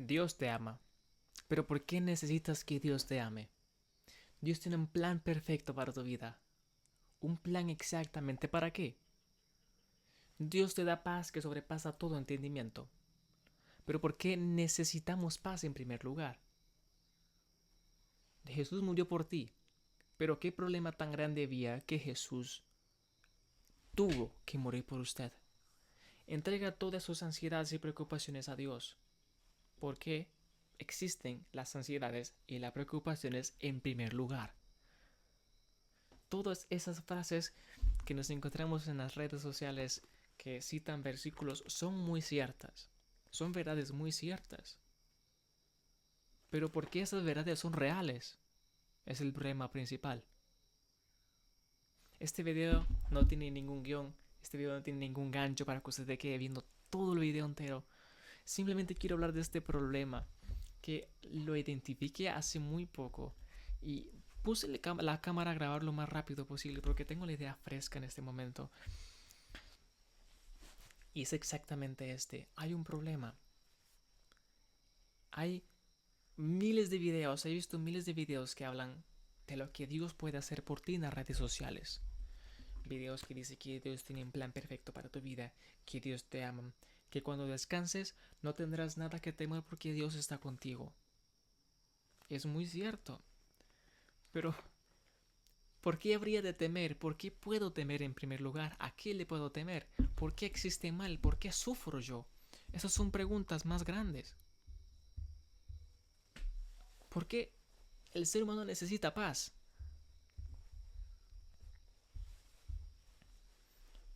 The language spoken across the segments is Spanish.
Dios te ama. Pero ¿por qué necesitas que Dios te ame? Dios tiene un plan perfecto para tu vida. ¿Un plan exactamente para qué? Dios te da paz que sobrepasa todo entendimiento. Pero ¿por qué necesitamos paz en primer lugar? Jesús murió por ti. Pero ¿qué problema tan grande había que Jesús tuvo que morir por usted? Entrega todas sus ansiedades y preocupaciones a Dios. ¿Por qué existen las ansiedades y las preocupaciones en primer lugar? Todas esas frases que nos encontramos en las redes sociales que citan versículos son muy ciertas. Son verdades muy ciertas. Pero ¿por qué esas verdades son reales? Es el problema principal. Este video no tiene ningún guión. Este video no tiene ningún gancho para que usted se quede viendo todo el video entero. Simplemente quiero hablar de este problema que lo identifiqué hace muy poco y puse la cámara a grabar lo más rápido posible porque tengo la idea fresca en este momento. Y es exactamente este. Hay un problema. Hay miles de videos, he visto miles de videos que hablan de lo que Dios puede hacer por ti en las redes sociales. Videos que dicen que Dios tiene un plan perfecto para tu vida, que Dios te ama, que cuando descanses no tendrás nada que temer porque Dios está contigo. Es muy cierto. Pero, ¿por qué habría de temer? ¿Por qué puedo temer en primer lugar? ¿A qué le puedo temer? ¿Por qué existe mal? ¿Por qué sufro yo? Esas son preguntas más grandes. ¿Por qué el ser humano necesita paz?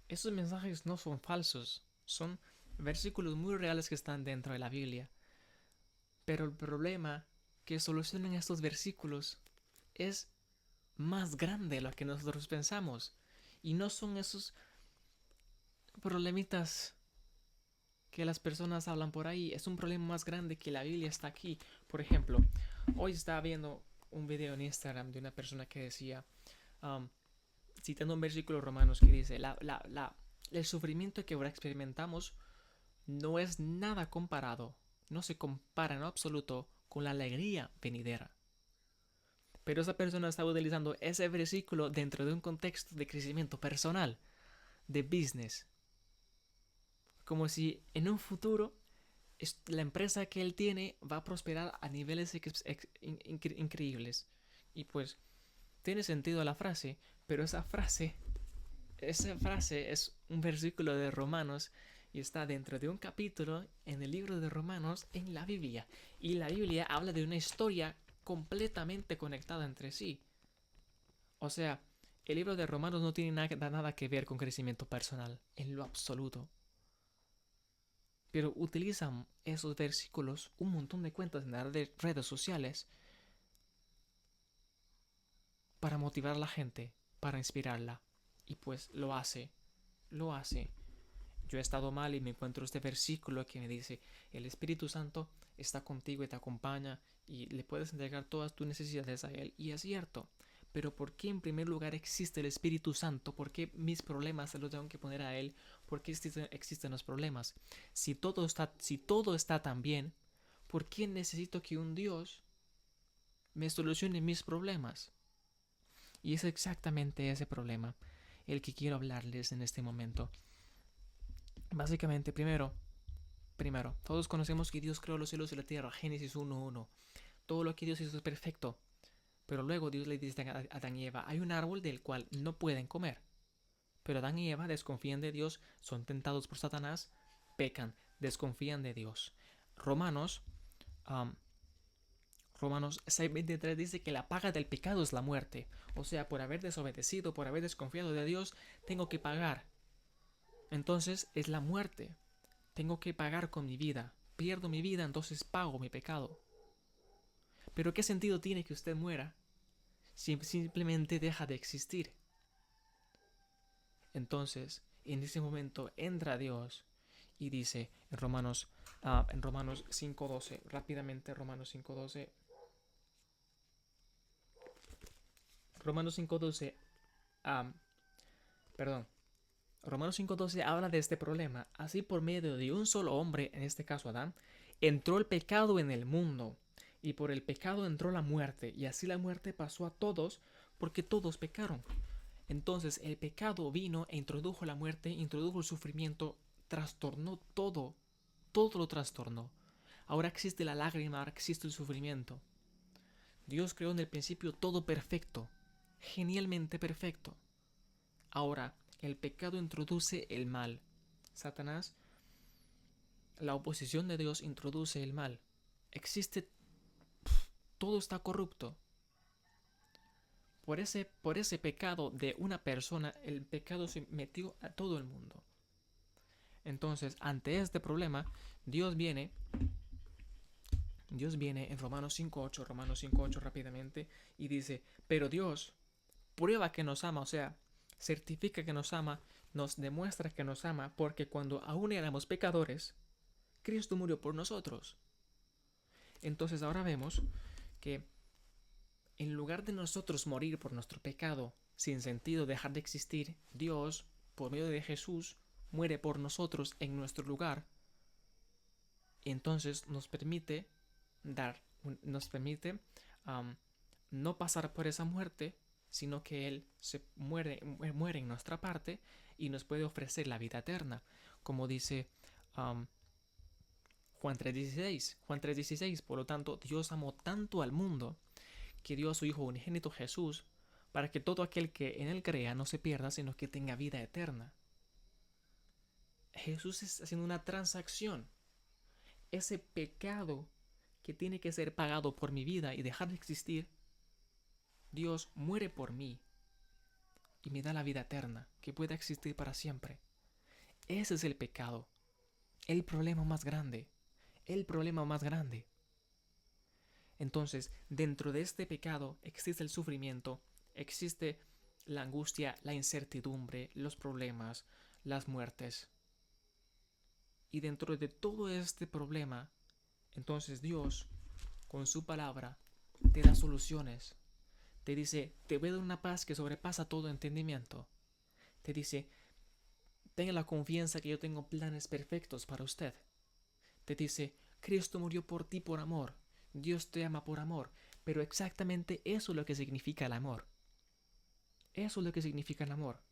Esos mensajes no son falsos, son versículos muy reales que están dentro de la Biblia. Pero el problema que solucionan estos versículos es más grande de lo que nosotros pensamos. Y no son esos problemitas que las personas hablan por ahí. Es un problema más grande que la Biblia está aquí. Por ejemplo, hoy estaba viendo un video en Instagram de una persona que decía, um, citando un versículo romanos que dice, el sufrimiento que ahora experimentamos no es nada comparado, no se compara en absoluto con la alegría venidera. Pero esa persona estaba utilizando ese versículo dentro de un contexto de crecimiento personal, de business. Como si en un futuro la empresa que él tiene va a prosperar a niveles increíbles. Y pues tiene sentido la frase, pero esa frase es un versículo de Romanos y está dentro de un capítulo en el libro de Romanos en la Biblia. Y la Biblia habla de una historia completamente conectada entre sí. O sea, el libro de Romanos no tiene nada que ver con crecimiento personal, en lo absoluto. Pero utilizan esos versículos un montón de cuentas en las redes sociales para motivar a la gente, para inspirarla. Y pues lo hace, lo hace. Yo he estado mal y me encuentro este versículo que me dice, el Espíritu Santo está contigo y te acompaña y le puedes entregar todas tus necesidades a Él. Y es cierto. Pero ¿por qué en primer lugar existe el Espíritu Santo? ¿Por qué mis problemas se los tengo que poner a Él? ¿Por qué existen los problemas? Si todo está tan bien, ¿por qué necesito que un Dios me solucione mis problemas? Y es exactamente ese problema el que quiero hablarles en este momento. Básicamente, primero, todos conocemos que Dios creó los cielos y la tierra, Génesis 1:1. Todo lo que Dios hizo es perfecto. Pero luego Dios le dice a Adán y Eva, hay un árbol del cual no pueden comer. Pero Adán y Eva desconfían de Dios, son tentados por Satanás, pecan, desconfían de Dios. Romanos, um, Romanos 6:23 dice que la paga del pecado es la muerte. O sea, por haber desobedecido, por haber desconfiado de Dios, tengo que pagar. Entonces es la muerte. Tengo que pagar con mi vida. Pierdo mi vida, entonces pago mi pecado. Pero ¿qué sentido tiene que usted muera si simplemente deja de existir? Entonces, en ese momento entra Dios y dice en Romanos 5:12, rápidamente Romanos 5:12, um, perdón, Romanos 5:12 habla de este problema. Así por medio de un solo hombre, en este caso Adán, entró el pecado en el mundo, y por el pecado entró la muerte, y así la muerte pasó a todos, porque todos pecaron. Entonces el pecado vino e introdujo la muerte, introdujo el sufrimiento, trastornó todo, todo lo trastornó. Ahora existe la lágrima, ahora existe el sufrimiento. Dios creó en el principio todo perfecto, genialmente perfecto. Ahora el pecado introduce el mal. Satanás, la oposición de Dios, introduce el mal. Existe, todo está corrupto. Por ese pecado de una persona, el pecado se metió a todo el mundo. Entonces, ante este problema, Dios viene en Romanos 5.8 rápidamente, y dice, pero Dios prueba que nos ama, o sea, certifica que nos ama, nos demuestra que nos ama, porque cuando aún éramos pecadores, Cristo murió por nosotros. Entonces ahora vemos que en lugar de nosotros morir por nuestro pecado, sin sentido, dejar de existir, Dios, por medio de Jesús, muere por nosotros en nuestro lugar. Y entonces nos permite no pasar por esa muerte, sino que Él se muere en nuestra parte y nos puede ofrecer la vida eterna, como dice Juan 3.16. Juan 3.16, por lo tanto, Dios amó tanto al mundo que dio a su Hijo unigénito Jesús, para que todo aquel que en Él crea no se pierda, sino que tenga vida eterna. Jesús está haciendo una transacción. Ese pecado que tiene que ser pagado por mi vida y dejar de existir, Dios muere por mí y me da la vida eterna, que pueda existir para siempre. Ese es el pecado, el problema más grande, el problema más grande. Entonces, dentro de este pecado existe el sufrimiento, existe la angustia, la incertidumbre, los problemas, las muertes. Y dentro de todo este problema, entonces Dios, con su palabra, te da soluciones. Te dice, te voy a dar una paz que sobrepasa todo entendimiento. Te dice, tenga la confianza que yo tengo planes perfectos para usted. Te dice, Cristo murió por ti por amor. Dios te ama por amor. Pero exactamente eso es lo que significa el amor. Eso es lo que significa el amor.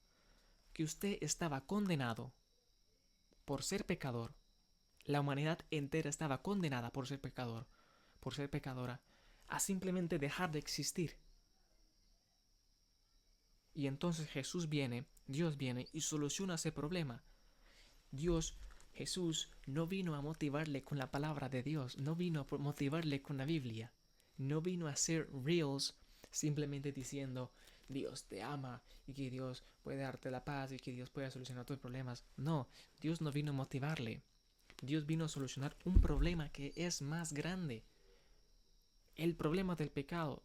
Que usted estaba condenado por ser pecador. La humanidad entera estaba condenada por ser pecador, por ser pecadora, a simplemente dejar de existir. Y entonces Jesús viene, Dios viene y soluciona ese problema. Jesús no vino a motivarle con la palabra de Dios, no vino a motivarle con la Biblia, no vino a hacer reels simplemente diciendo Dios te ama y que Dios puede darte la paz y que Dios puede solucionar tus problemas. No, Dios no vino a motivarle. Dios vino a solucionar un problema que es más grande. El problema del pecado.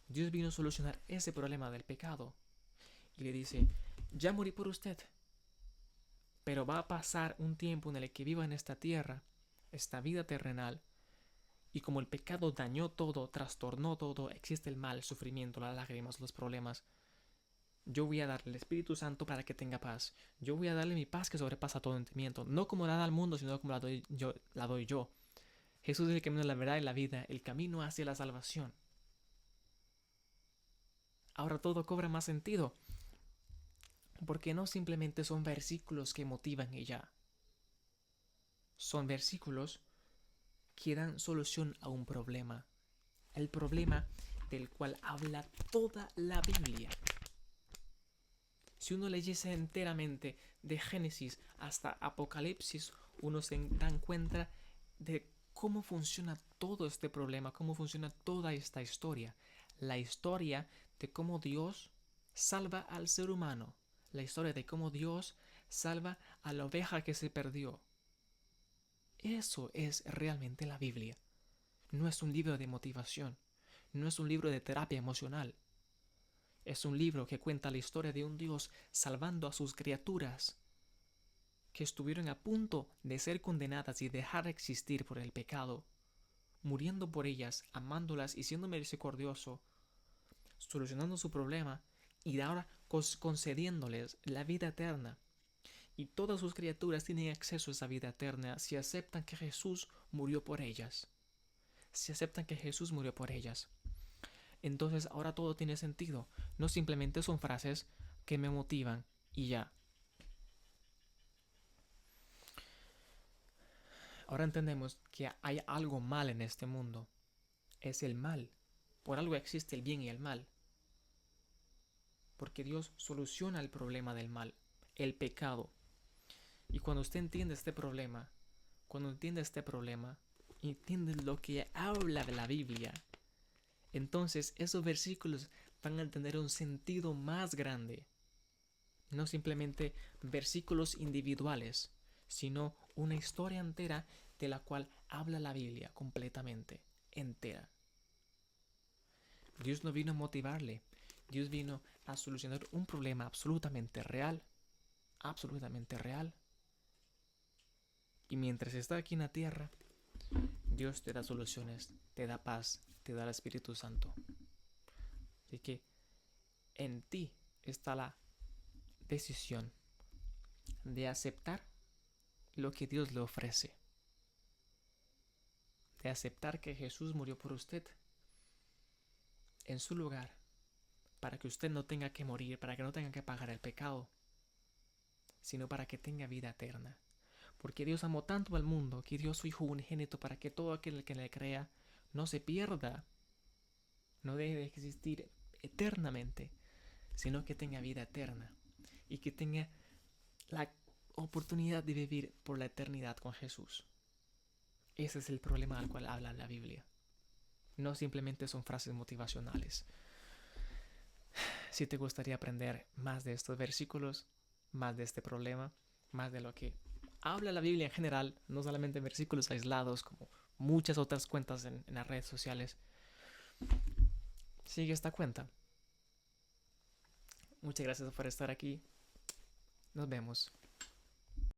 Dios vino a solucionar ese problema del pecado. Y le dice, ya morí por usted, pero va a pasar un tiempo en el que viva en esta tierra, esta vida terrenal, y como el pecado dañó todo, trastornó todo, existe el mal, el sufrimiento, las lágrimas, los problemas, yo voy a darle el Espíritu Santo para que tenga paz. Yo voy a darle mi paz que sobrepasa todo entendimiento, no como la da al mundo, sino como la doy yo. Jesús es el camino, la verdad y la vida, el camino hacia la salvación. Ahora todo cobra más sentido, porque no simplemente son versículos que motivan y ya. Son versículos que dan solución a un problema. El problema del cual habla toda la Biblia. Si uno leyese enteramente de Génesis hasta Apocalipsis, uno se da cuenta de cómo funciona todo este problema, cómo funciona toda esta historia. La historia de cómo Dios salva al ser humano. La historia de cómo Dios salva a la oveja que se perdió. Eso es realmente la Biblia. No es un libro de motivación. No es un libro de terapia emocional. Es un libro que cuenta la historia de un Dios salvando a sus criaturas que estuvieron a punto de ser condenadas y dejar de existir por el pecado, muriendo por ellas, amándolas y siendo misericordioso, solucionando su problema y ahora concediéndoles la vida eterna. Y todas sus criaturas tienen acceso a esa vida eterna si aceptan que Jesús murió por ellas. Si aceptan que Jesús murió por ellas. Entonces ahora todo tiene sentido. No simplemente son frases que me motivan y ya. Ahora entendemos que hay algo mal en este mundo. Es el mal. Por algo existe el bien y el mal. Porque Dios soluciona el problema del mal, el pecado. Y cuando usted entiende este problema, entiende lo que habla de la Biblia, entonces esos versículos van a tener un sentido más grande. No simplemente versículos individuales, sino una historia entera de la cual habla la Biblia completamente, entera. Dios no vino a motivarle, Dios vino a solucionar un problema absolutamente real, absolutamente real. Y mientras está aquí en la tierra, Dios te da soluciones, te da paz, te da el Espíritu Santo. Así que en ti está la decisión de aceptar lo que Dios le ofrece, de aceptar que Jesús murió por usted en su lugar, para que usted no tenga que morir, para que no tenga que pagar el pecado, sino para que tenga vida eterna. Porque Dios amó tanto al mundo que dio a su Hijo unigénito para que todo aquel que le crea no se pierda, no deje de existir eternamente, sino que tenga vida eterna y que tenga la oportunidad de vivir por la eternidad con Jesús. Ese es el problema al cual habla la Biblia. No simplemente son frases motivacionales. Si te gustaría aprender más de estos versículos, más de este problema, más de lo que habla la Biblia en general, no solamente en versículos aislados como muchas otras cuentas en las redes sociales, sigue esta cuenta. Muchas gracias por estar aquí. Nos vemos.